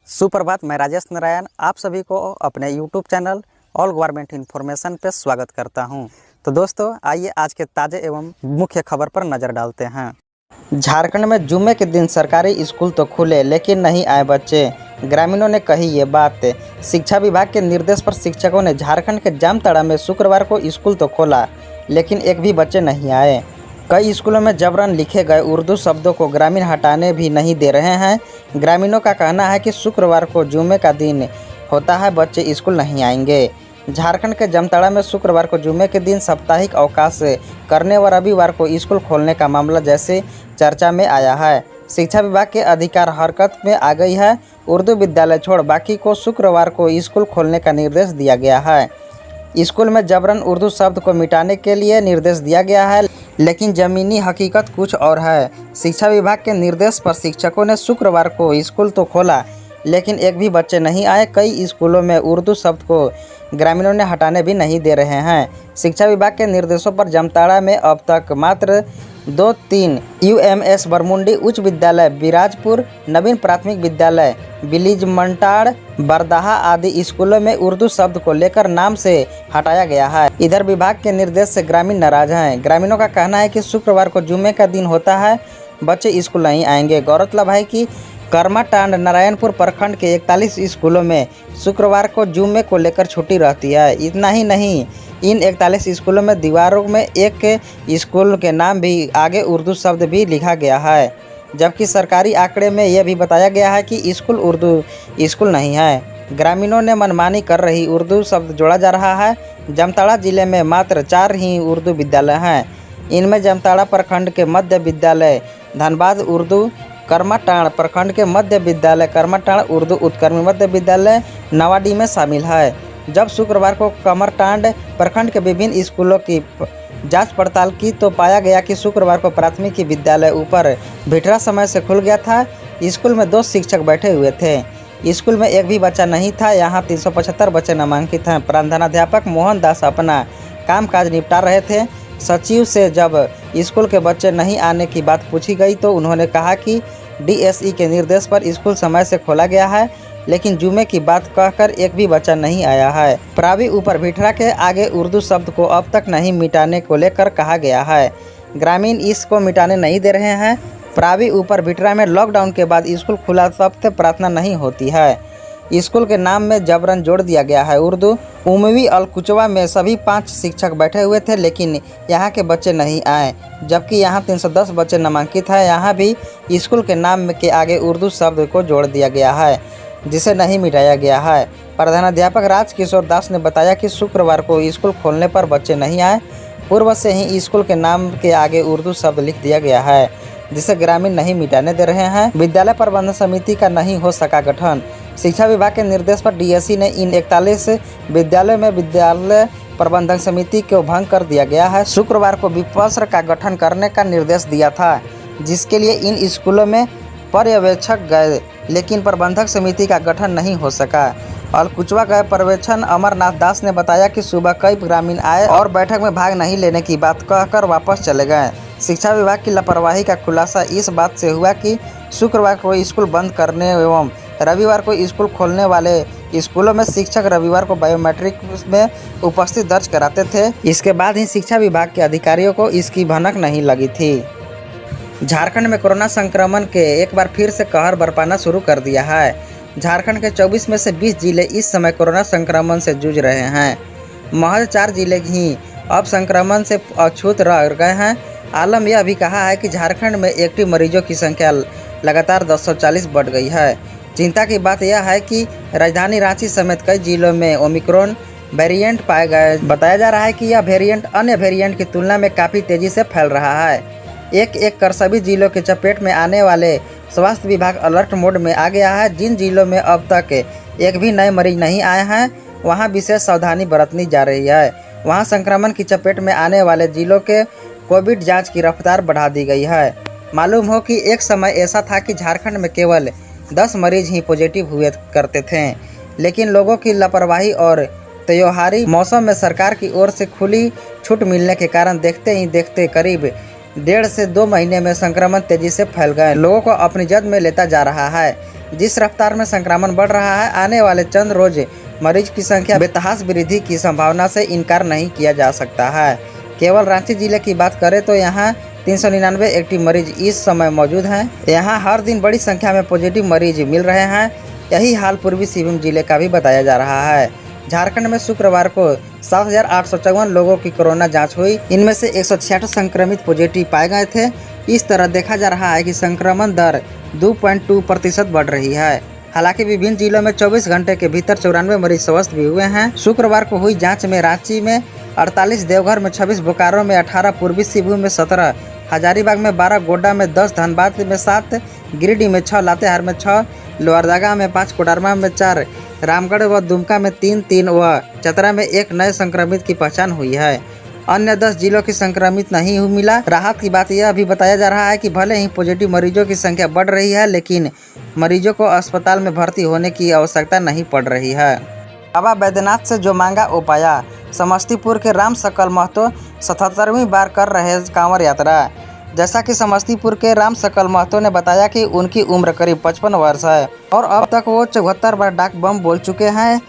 सुप्रभात। मैं राजेश नारायण आप सभी को अपने YouTube channel all government information पे स्वागत करता हूं। तो दोस्तों आइए आज के ताज़े एवं मुख्य खबर पर नज़र डालते हैं। झारखंड में जुम्मे के दिन सरकारी स्कूल तो खुले लेकिन नहीं आए बच्चे, ग्रामीणों ने कही ये बात। शिक्षा विभाग के निर्देश पर शिक्षकों ने झारखंड के जामताड़ा में शुक्रवार को स्कूल तो खोला लेकिन एक भी बच्चे नहीं आए। कई स्कूलों में जबरन लिखे गए उर्दू शब्दों को ग्रामीण हटाने भी नहीं दे रहे हैं। ग्रामीणों का कहना है कि शुक्रवार को जुम्मे का दिन होता है, बच्चे स्कूल नहीं आएंगे। झारखंड के जामताड़ा में शुक्रवार को जुम्मे के दिन साप्ताहिक अवकाश करने व रविवार को स्कूल खोलने का मामला जैसे चर्चा में आया है। शिक्षा विभाग के अधिकार हरकत में आ गई है। उर्दू विद्यालय छोड़ बाकी को शुक्रवार को स्कूल खोलने का निर्देश दिया गया है। स्कूल में जबरन उर्दू शब्द को मिटाने के लिए निर्देश दिया गया है, लेकिन ज़मीनी हकीकत कुछ और है। शिक्षा विभाग के निर्देश पर शिक्षकों ने शुक्रवार को स्कूल तो खोला लेकिन एक भी बच्चे नहीं आए। कई स्कूलों में उर्दू शब्द को ग्रामीणों ने हटाने भी नहीं दे रहे हैं। शिक्षा विभाग के निर्देशों पर जामताड़ा में अब तक मात्र 2-3 UMS बरमुंडी उच्च विद्यालय, बिराजपुर नवीन प्राथमिक विद्यालय, बिलीजमंटाड़, बरदाहा आदि स्कूलों में उर्दू शब्द को लेकर नाम से हटाया गया है। इधर विभाग के निर्देश से ग्रामीण नाराज हैं। ग्रामीणों का कहना है कि शुक्रवार को जुम्मे का दिन होता है, बच्चे स्कूल नहीं आएंगे। गौरतलब है कि करमाटांड नारायणपुर प्रखंड के 41 स्कूलों में शुक्रवार को जुम्मे को लेकर छुट्टी रहती है। इतना ही नहीं, इन 41 स्कूलों में दीवारों में एक स्कूल के नाम भी आगे उर्दू शब्द भी लिखा गया है, जबकि सरकारी आंकड़े में यह भी बताया गया है कि स्कूल उर्दू स्कूल नहीं है। ग्रामीणों ने मनमानी कर रही उर्दू शब्द जोड़ा जा रहा है। जामताड़ा जिले में मात्र 4 ही उर्दू विद्यालय हैं। इनमें जामताड़ा प्रखंड के मध्य विद्यालय धनबाद उर्दू, करमाटांड़ प्रखंड के मध्य विद्यालय करमाटांड़ उर्दू उत्क्रमी मध्य विद्यालय नवाडी में शामिल है। जब शुक्रवार को करमाटांड़ प्रखंड के विभिन्न स्कूलों की जांच पड़ताल की तो पाया गया कि शुक्रवार को प्राथमिक विद्यालय ऊपर भिटरा समय से खुल गया था। स्कूल में 2 शिक्षक बैठे हुए थे। स्कूल में एक भी बच्चा नहीं था। यहाँ 375 बच्चे नामांकित हैं। प्रधानाध्यापक मोहन दास अपना कामकाज निपटा रहे थे। सचिव से जब स्कूल के बच्चे नहीं आने की बात पूछी गई तो उन्होंने कहा कि DSE के निर्देश पर स्कूल समय से खोला गया है, लेकिन जुम्मे की बात कहकर एक भी बच्चा नहीं आया है। प्रावी ऊपर भिटरा के आगे उर्दू शब्द को अब तक नहीं मिटाने को लेकर कहा गया है। ग्रामीण इसको मिटाने नहीं दे रहे हैं। प्रावी ऊपर भिटरा में लॉकडाउन के बाद स्कूल खुला तब से प्रार्थना नहीं होती है। स्कूल के नाम में जबरन जोड़ दिया गया है उर्दू। उमवी अलकुचवा में सभी 5 शिक्षक बैठे हुए थे लेकिन यहाँ के बच्चे नहीं आए, जबकि यहाँ 310 बच्चे नामांकित हैं। यहाँ भी स्कूल के नाम के आगे उर्दू शब्द को जोड़ दिया गया है, जिसे नहीं मिटाया गया है। प्रधानाध्यापक राजकिशोर दास ने बताया कि शुक्रवार को स्कूल खोलने पर बच्चे नहीं आए। पूर्व से ही स्कूल के नाम के आगे उर्दू शब्द लिख दिया गया है, जिसे ग्रामीण नहीं मिटाने दे रहे हैं। विद्यालय प्रबंधन समिति का नहीं हो सका गठन। शिक्षा विभाग के निर्देश पर DSE ने इन 41 विद्यालय में विद्यालय प्रबंधन समिति को भंग कर दिया गया है। शुक्रवार को विपक्ष का गठन करने का निर्देश दिया था, जिसके लिए इन स्कूलों में पर्यवेक्षक गए, लेकिन प्रबंधक समिति का गठन नहीं हो सका। अलकुचवा गए पर्यवेक्षण अमरनाथ दास ने बताया कि सुबह कई ग्रामीण आए और बैठक में भाग नहीं लेने की बात कहकर वापस चले गए। शिक्षा विभाग की लापरवाही का खुलासा इस बात से हुआ कि शुक्रवार को स्कूल बंद करने एवं रविवार को स्कूल खोलने वाले स्कूलों में शिक्षक रविवार को बायोमेट्रिक में उपस्थित दर्ज कराते थे। इसके बाद ही शिक्षा विभाग के अधिकारियों को इसकी भनक नहीं लगी थी। झारखंड में कोरोना संक्रमण के एक बार फिर से कहर बरपाना शुरू कर दिया है। झारखंड के 24 में से 20 जिले इस समय कोरोना संक्रमण से जूझ रहे हैं। महज 4 जिले ही अब संक्रमण से अछूत रह गए हैं। आलम यह भी कहा है कि झारखंड में एक्टिव मरीजों की संख्या लगातार 240 बढ़ गई है। चिंता की बात यह है कि राजधानी रांची समेत कई जिलों में ओमिक्रॉन वेरिएंट पाए गए। बताया जा रहा है कि यह वेरिएंट अन्य वेरिएंट की तुलना में काफ़ी तेज़ी से फैल रहा है। एक कर सभी जिलों के चपेट में आने वाले स्वास्थ्य विभाग अलर्ट मोड में आ गया है। जिन जिलों में अब तक एक भी नए मरीज नहीं आए हैं, वहां विशेष सावधानी बरतनी जा रही है। वहां संक्रमण की चपेट में आने वाले जिलों के कोविड जांच की रफ्तार बढ़ा दी गई है। मालूम हो कि एक समय ऐसा था कि झारखंड में केवल 10 मरीज ही पॉजिटिव हुए करते थे, लेकिन लोगों की लापरवाही और त्योहारी मौसम में सरकार की ओर से खुली छूट मिलने के कारण देखते ही देखते करीब 1.5 से 2 महीने में संक्रमण तेजी से फैल गए, लोगों को अपनी जद में लेता जा रहा है। जिस रफ्तार में संक्रमण बढ़ रहा है, आने वाले चंद रोज मरीज की संख्या बेतहास वृद्धि की संभावना से इनकार नहीं किया जा सकता है। केवल रांची जिले की बात करें तो यहाँ 399 एक्टिव मरीज इस समय मौजूद हैं। यहाँ हर दिन बड़ी संख्या में पॉजिटिव मरीज मिल रहे हैं। यही हाल पूर्वी सिंहभूम जिले का भी बताया जा रहा है। झारखंड में शुक्रवार को 7,854 लोगों की कोरोना जांच हुई। इनमें से 166 संक्रमित पॉजिटिव पाए गए थे। इस तरह देखा जा रहा है कि संक्रमण दर 2.2% बढ़ रही है। हालांकि विभिन्न जिलों में 24 घंटे के भीतर 94 मरीज स्वस्थ भी हुए हैं। शुक्रवार को हुई जांच में रांची में 48, देवघर में 26, बोकारो में 18, पूर्वी सिंहभूम में 17, हजारीबाग में 12, गोड्डा में 10, धनबाद में 7, गिरिडीह में 6, लातेहार में 6, लोहरदगा में 5, कोडरमा में 4, रामगढ़ व दुमका में 3 व चतरा में 1 नए संक्रमित की पहचान हुई है। अन्य 10 जिलों की संक्रमित नहीं मिला। राहत की बात यह भी बताया जा रहा है कि भले ही पॉजिटिव मरीजों की संख्या बढ़ रही है, लेकिन मरीजों को अस्पताल में भर्ती होने की आवश्यकता नहीं पड़ रही है। बाबा बैद्यनाथ से जो मांगा वो पाया। समस्तीपुर के राम सकल महतो 77वीं बार कर रहे कांवड़ यात्रा। जैसा कि समस्तीपुर के राम सकल महतो ने बताया कि उनकी उम्र करीब 55 वर्ष है और अब तक वो 74 बार डाक बम बोल चुके हैं।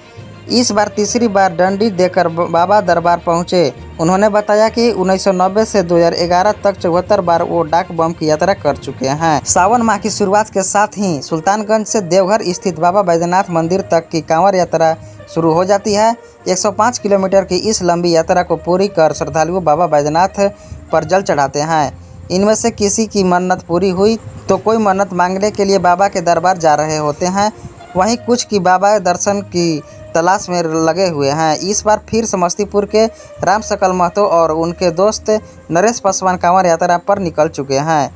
इस बार तीसरी बार डंडी देकर बाबा दरबार पहुंचे। उन्होंने बताया कि 1990 से 2011 तक 74 बार वो डाक बम की यात्रा कर चुके हैं। सावन माह की शुरुआत के साथ ही सुल्तानगंज से देवघर स्थित बाबा बैद्यनाथ मंदिर तक की कांवड़ यात्रा शुरू हो जाती है। 105 किलोमीटर की इस लंबी यात्रा को पूरी कर श्रद्धालु बाबा बैद्यनाथ पर जल चढ़ाते हैं। इनमें से किसी की मन्नत पूरी हुई तो कोई मन्नत मांगने के लिए बाबा के दरबार जा रहे होते हैं। वहीं कुछ की बाबा दर्शन की तलाश में लगे हुए हैं। इस बार फिर समस्तीपुर के राम सकल महतो और उनके दोस्त नरेश पासवान कांवड़ यात्रा पर निकल चुके हैं।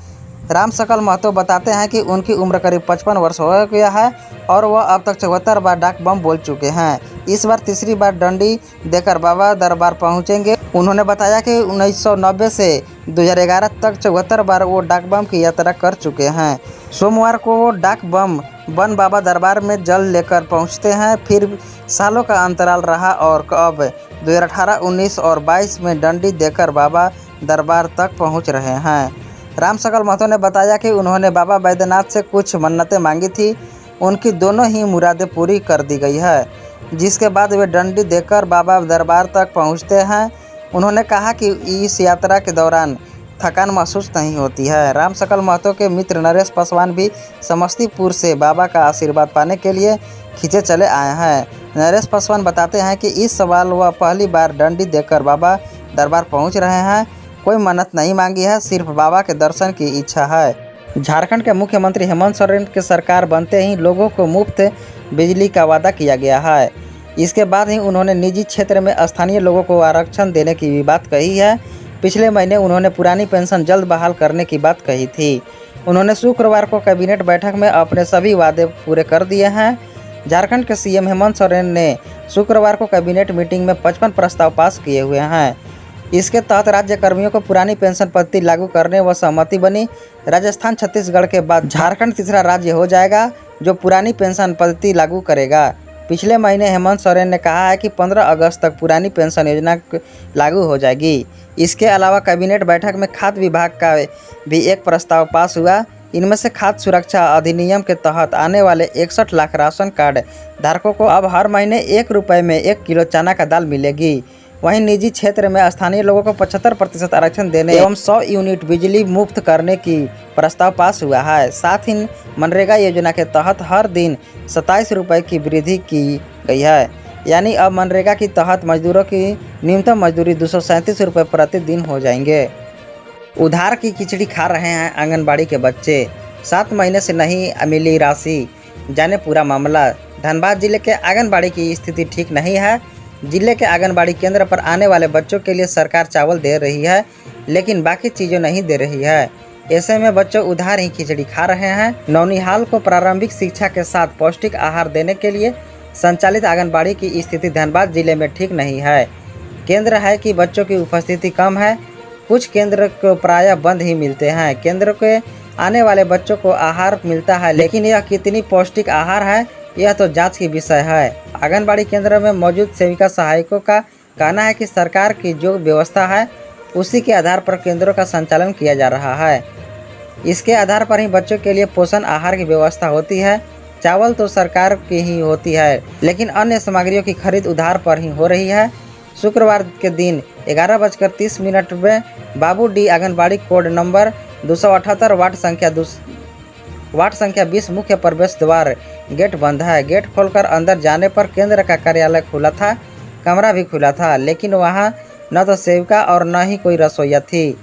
राम सकल महतो बताते हैं कि उनकी उम्र करीब 55 वर्ष हो गया है और वह अब तक 74 बार डाक बम बोल चुके हैं। इस बार तीसरी बार डंडी देकर बाबा दरबार पहुंचेंगे। उन्होंने बताया कि 1990 से 2011 तक 74 बार वो डाक बम की यात्रा कर चुके हैं। सोमवार को वो डाक बम बन बाबा दरबार में जल लेकर पहुंचते हैं। फिर सालों का अंतराल रहा और अब 2018, 19 और 22 में डंडी देकर बाबा दरबार तक पहुंच रहे हैं। राम सकल महतो ने बताया कि उन्होंने बाबा बैद्यनाथ से कुछ मन्नतें मांगी थी। उनकी दोनों ही मुरादें पूरी कर दी गई है, जिसके बाद वे डंडी देकर बाबा दरबार तक पहुंचते हैं। उन्होंने कहा कि इस यात्रा के दौरान थकान महसूस नहीं होती है। राम सकल महतो के मित्र नरेश पासवान भी समस्तीपुर से बाबा का आशीर्वाद पाने के लिए खींचे चले आए हैं। नरेश पासवान बताते हैं कि इस साल वह पहली बार डंडी देकर बाबा दरबार पहुंच रहे हैं। कोई मन्नत नहीं मांगी है, सिर्फ बाबा के दर्शन की इच्छा है। झारखंड के मुख्यमंत्री हेमंत सोरेन के सरकार बनते ही लोगों को मुफ्त बिजली का वादा किया गया है। इसके बाद ही उन्होंने निजी क्षेत्र में स्थानीय लोगों को आरक्षण देने की भी बात कही है। पिछले महीने उन्होंने पुरानी पेंशन जल्द बहाल करने की बात कही थी। उन्होंने शुक्रवार को कैबिनेट बैठक में अपने सभी वादे पूरे कर दिए हैं। झारखंड के सीएम हेमंत सोरेन ने शुक्रवार को कैबिनेट मीटिंग में 55 प्रस्ताव पास किए हुए हैं। इसके तहत राज्य कर्मियों को पुरानी पेंशन पद्धति लागू करने व सहमति बनी। राजस्थान, छत्तीसगढ़ के बाद झारखंड तीसरा राज्य हो जाएगा जो पुरानी पेंशन पद्धति लागू करेगा। पिछले महीने हेमंत सोरेन ने कहा है कि 15 अगस्त तक पुरानी पेंशन योजना लागू हो जाएगी। इसके अलावा कैबिनेट बैठक में खाद्य विभाग का भी एक प्रस्ताव पास हुआ। इनमें से खाद्य सुरक्षा अधिनियम के तहत आने वाले 61 लाख राशन कार्ड धारकों को अब हर महीने 1 रुपये में 1 किलो चना का दाल मिलेगी। वहीं निजी क्षेत्र में स्थानीय लोगों को 75% आरक्षण देने एवं 100 यूनिट बिजली मुफ्त करने की प्रस्ताव पास हुआ है। साथ ही मनरेगा योजना के तहत हर दिन 27 रुपये की वृद्धि की गई है। यानी अब मनरेगा के तहत मजदूरों की न्यूनतम मजदूरी 237 रुपये प्रतिदिन हो जाएंगे। उधार की खिचड़ी खा रहे हैं आंगनबाड़ी के बच्चे। 7 महीने से नहीं मिली राशि, जाने पूरा मामला। धनबाद जिले के आंगनबाड़ी की स्थिति ठीक नहीं है। जिले के आंगनबाड़ी केंद्र पर आने वाले बच्चों के लिए सरकार चावल दे रही है, लेकिन बाकी चीज़ें नहीं दे रही है। ऐसे में बच्चों उधार ही खिचड़ी खा रहे हैं। नौनिहाल को प्रारंभिक शिक्षा के साथ पौष्टिक आहार देने के लिए संचालित आंगनबाड़ी की स्थिति धनबाद जिले में ठीक नहीं है। केंद्र है कि बच्चों की उपस्थिति कम है। कुछ केंद्र को प्रायः बंद ही मिलते हैं। केंद्र के आने वाले बच्चों को आहार मिलता है, लेकिन यह कितनी पौष्टिक आहार है यह तो जांच की विषय है। आंगनबाड़ी केंद्र में मौजूद सेविका सहायकों का कहना है कि सरकार की जो व्यवस्था है उसी के आधार पर केंद्रों का संचालन किया जा रहा है। इसके आधार पर ही बच्चों के लिए पोषण आहार की व्यवस्था होती है। चावल तो सरकार की ही होती है, लेकिन अन्य सामग्रियों की खरीद उधार पर ही हो रही है। शुक्रवार के दिन 11:30 में बाबू डी आंगनबाड़ी कोड नंबर 278 वार्ड संख्या 20 मुख्य प्रवेश द्वार गेट बंद है। गेट खोलकर अंदर जाने पर केंद्र का कार्यालय खुला था, कमरा भी खुला था, लेकिन वहां न तो सेविका और न ही कोई रसोइया थी।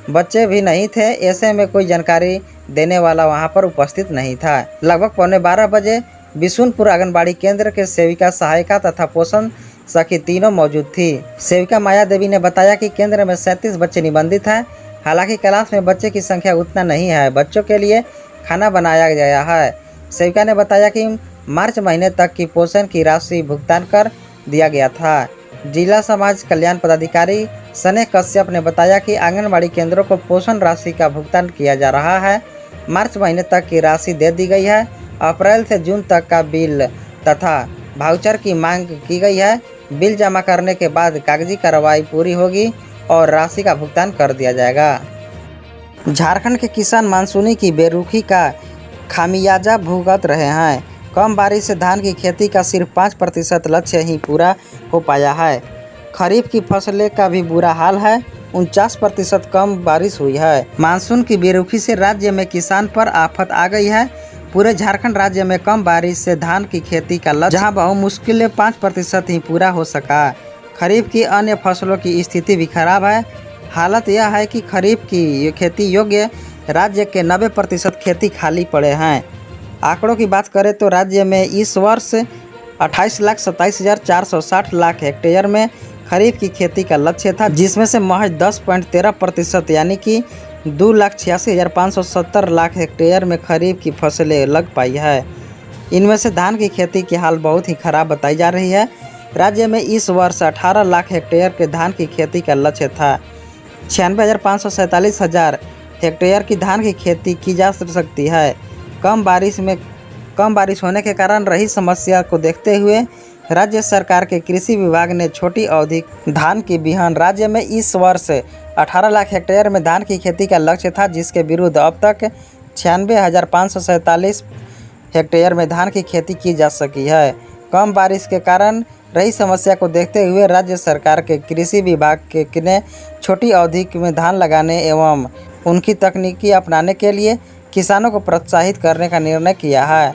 बच्चे भी नहीं थे, ऐसे में कोई जानकारी देने वाला वहां पर उपस्थित नहीं था। लगभग 11:15 बजे बिशुनपुर आंगनबाड़ी केंद्र के सेविका, सहायिका तथा पोषण सखी तीनों मौजूद थी। सेविका माया देवी ने बताया कि केंद्र में 37 बच्चे निबंधित हैं। हालांकि क्लास में बच्चे की संख्या उतना नहीं है। बच्चों के लिए खाना बनाया गया है। सेविका ने बताया कि मार्च महीने तक की पोषण की राशि भुगतान कर दिया गया था। जिला समाज कल्याण पदाधिकारी स्नेह कश्यप ने बताया कि आंगनबाड़ी केंद्रों को पोषण राशि का भुगतान किया जा रहा है। मार्च महीने तक की राशि दे दी गई है। अप्रैल से जून तक का बिल तथा वाउचर की मांग की गई है। बिल जमा करने के बाद कागजी कार्रवाई पूरी होगी और राशि का भुगतान कर दिया जाएगा। झारखंड के किसान मानसूनी की बेरुखी का खामियाजा भुगत रहे हैं। कम बारिश से धान की खेती का सिर्फ 5% लक्ष्य ही पूरा हो पाया है। खरीफ की फसलें का भी बुरा हाल है। 49% कम बारिश हुई है। मानसून की बेरुखी से राज्य में किसान पर आफत आ गई है। पूरे झारखंड राज्य में कम बारिश से धान की खेती का लक्ष्य जहां बहुमुश्किल 5% ही पूरा हो सका। खरीफ की अन्य फसलों की स्थिति भी खराब है। हालत यह है कि खरीफ की खेती योग्य राज्य के 90% खेती खाली पड़े हैं। आंकड़ों की बात करें तो राज्य में इस वर्ष 28,27,460 लाख हेक्टेयर में खरीफ की खेती का लक्ष्य था, जिसमें से महज 10.13% यानी कि 2,86,570 लाख हेक्टेयर में खरीफ की फसलें लग पाई है। इनमें से धान की खेती की हाल बहुत ही खराब बताई जा रही है। राज्य में इस वर्ष 18 लाख हेक्टेयर के धान की खेती का लक्ष्य था। 96,547 हेक्टेयर की धान की खेती की जा सकती है। कम बारिश होने के कारण रही समस्या को देखते हुए राज्य सरकार के कृषि विभाग ने छोटी अवधि धान की बिहन राज्य में इस वर्ष 18 लाख हेक्टेयर में धान की खेती का लक्ष्य था, जिसके विरुद्ध अब तक 96,547 हेक्टेयर में धान की खेती की जा सकी है। कम बारिश के कारण रही समस्या को देखते हुए राज्य सरकार के कृषि विभाग ने छोटी अवधि में धान लगाने एवं उनकी तकनीकी अपनाने के लिए किसानों को प्रोत्साहित करने का निर्णय किया है।